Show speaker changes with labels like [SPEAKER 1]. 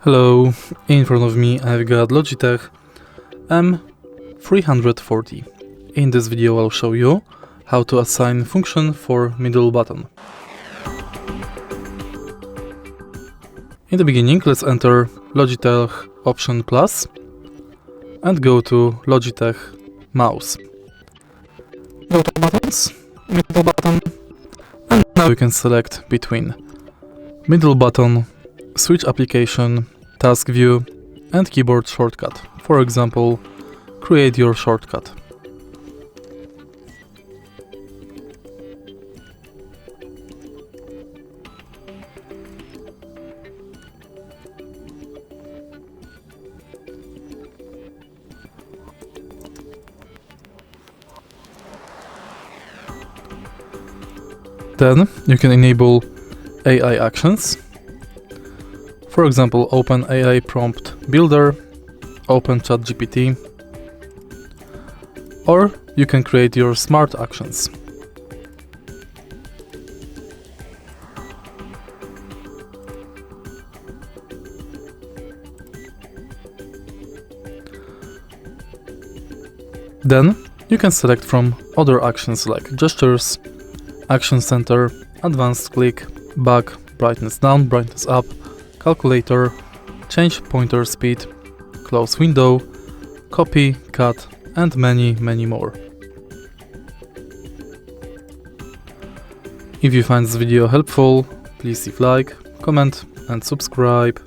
[SPEAKER 1] Hello, in front of me I've got Logitech M340. In this video I'll show you how to assign function for middle button. In the beginning, let's enter Logitech option plus and go to Logitech mouse. Go to buttons, middle button, and now you can select between middle button, switch application, task view, and keyboard shortcut. For example, create your shortcut. Then you can enable AI actions. For example, open AI prompt builder, open ChatGPT, or you can create your smart actions. Then you can select from other actions like gestures, action center, advanced click, back, brightness down, brightness up, calculator, change pointer speed, close window, copy, cut, and many more. If you find this video helpful, please leave like, comment and subscribe.